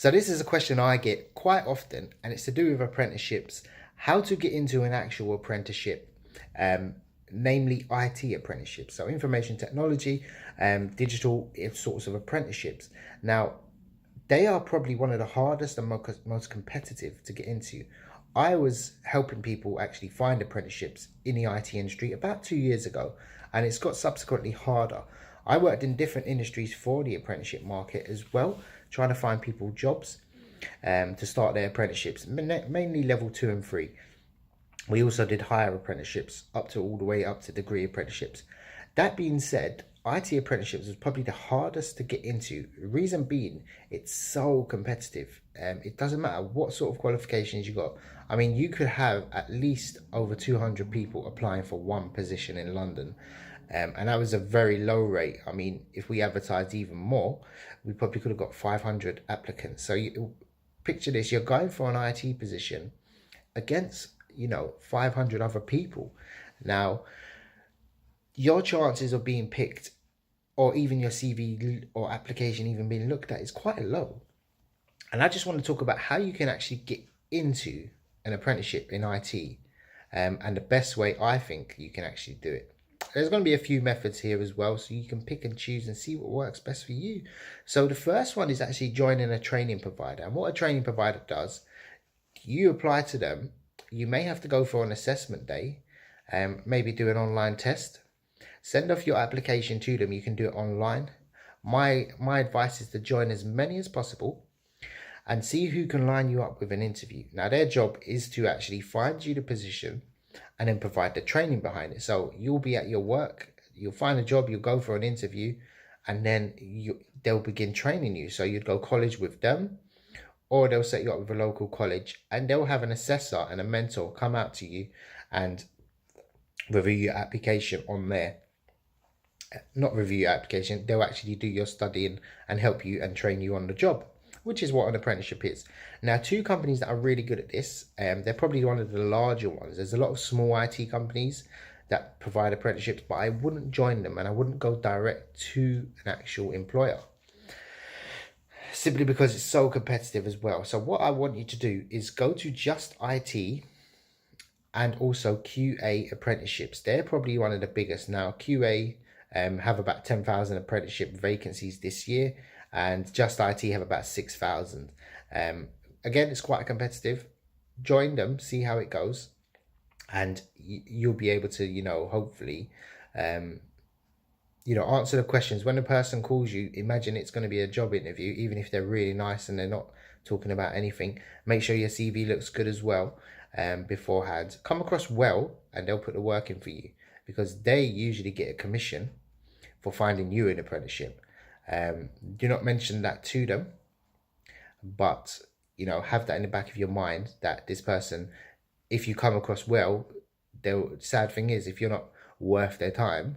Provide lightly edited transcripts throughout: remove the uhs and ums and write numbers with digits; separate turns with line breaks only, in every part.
So this is a question I get quite often, and it's to do with apprenticeships, how to get into an actual apprenticeship, um, namely IT apprenticeships. So information technology, digital sorts of apprenticeships. Now, they are probably one of the hardest and most competitive to get into. I was helping people actually find apprenticeships in the IT industry about 2 years ago, and it's got subsequently harder. I worked in different industries for the apprenticeship market as well, trying to find people jobs to start their apprenticeships, mainly level 2 and 3. We also did higher apprenticeships up to all the way up to degree apprenticeships. That being said, IT apprenticeships was probably the hardest to get into. Reason being, it's so competitive. It doesn't matter what sort of qualifications you got. I mean, you could have at least over 200 people applying for one position in London. And that was a very low rate. I mean, if we advertised even more, we probably could have got 500 applicants. So you picture this, you're going for an IT position against 500 other people. Now, your chances of being picked, or even your CV or application even being looked at, is quite low. And I just want to talk about how you can actually get into an apprenticeship in IT, and the best way I think you can actually do it. There's going to be a few methods here as well, so you can pick and choose and see what works best for you. So the first one is actually joining a training provider. And what a training provider does, you apply to them. You may have to go for an assessment day, maybe do an online test. Send off your application to them. You can do it online. My advice is to join as many as possible and see who can line you up with an interview. Now, their job is to actually find you the position and then provide the training behind it. So you'll be at your work, you'll find a job, you'll go for an interview, and then they'll begin training you. So you'd go college with them, or they'll set you up with a local college, and they'll have an assessor and a mentor come out to you and review your application on there. Not review your application, they'll actually do your studying and help you and train you on the job, which is what an apprenticeship is. Now, two companies that are really good at this, they're probably one of the larger ones. There's a lot of small IT companies that provide apprenticeships, but I wouldn't join them and I wouldn't go direct to an actual employer, simply because it's so competitive as well. So what I want you to do is go to Just IT and also QA apprenticeships. They're probably one of the biggest now. QA have about 10,000 apprenticeship vacancies this year, and Just IT have about 6,000. Again, it's quite competitive. Join them, see how it goes, and you'll be able to, hopefully, answer the questions. When a person calls you, imagine it's going to be a job interview, even if they're really nice and they're not talking about anything. Make sure your CV looks good as well beforehand. Come across well, and they'll put the work in for you, because they usually get a commission for finding you an apprenticeship. Do not mention that to them, but have that in the back of your mind that this person, if you come across well, the sad thing is, if you're not worth their time,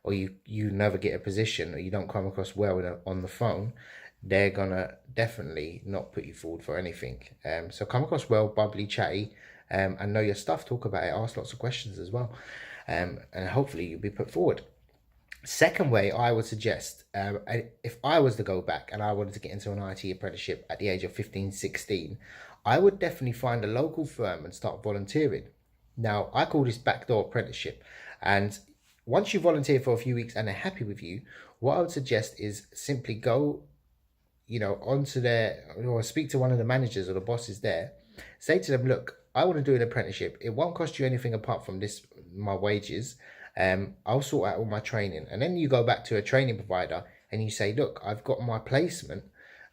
or you never get a position, or you don't come across well on the phone, they're gonna definitely not put you forward for anything. So come across well, bubbly, chatty, and know your stuff. Talk about it, ask lots of questions as well, and hopefully you'll be put forward. Second way I would suggest, if I was to go back and I wanted to get into an IT apprenticeship at the age of 15, 16, I would definitely find a local firm and start volunteering. Now, I call this backdoor apprenticeship. And once you volunteer for a few weeks and they're happy with you, what I would suggest is simply go, onto or speak to one of the managers or the bosses there. Say to them, look, I want to do an apprenticeship. It won't cost you anything apart from my wages. I'll sort out all my training. And then you go back to a training provider and you say, look, I've got my placement.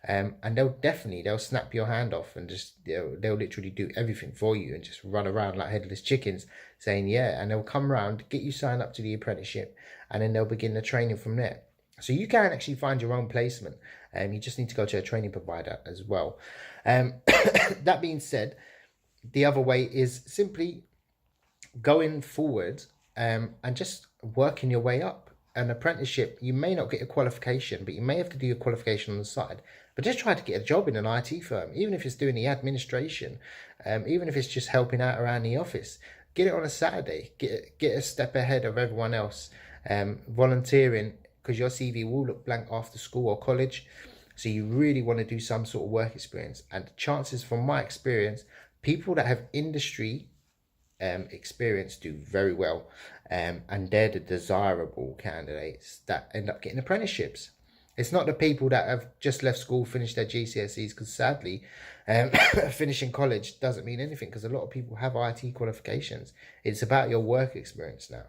And they'll snap your hand off and they'll literally do everything for you and just run around like headless chickens saying, yeah. And they'll come around, get you signed up to the apprenticeship, and then they'll begin the training from there. So you can actually find your own placement. You just need to go to a training provider as well. That being said, the other way is simply going forward and just working your way up. An apprenticeship, you may not get a qualification, but you may have to do your qualification on the side. But just try to get a job in an IT firm, even if it's doing the administration, even if it's just helping out around the office. Get it on a Saturday. Get a step ahead of everyone else. Volunteering, because your CV will look blank after school or college. So you really want to do some sort of work experience. And the chances, from my experience, people that have industry experience do very well, and they're the desirable candidates that end up getting apprenticeships. It's not the people that have just left school, finished their GCSEs, because sadly, finishing college doesn't mean anything, because a lot of people have IT qualifications. It's about your work experience now.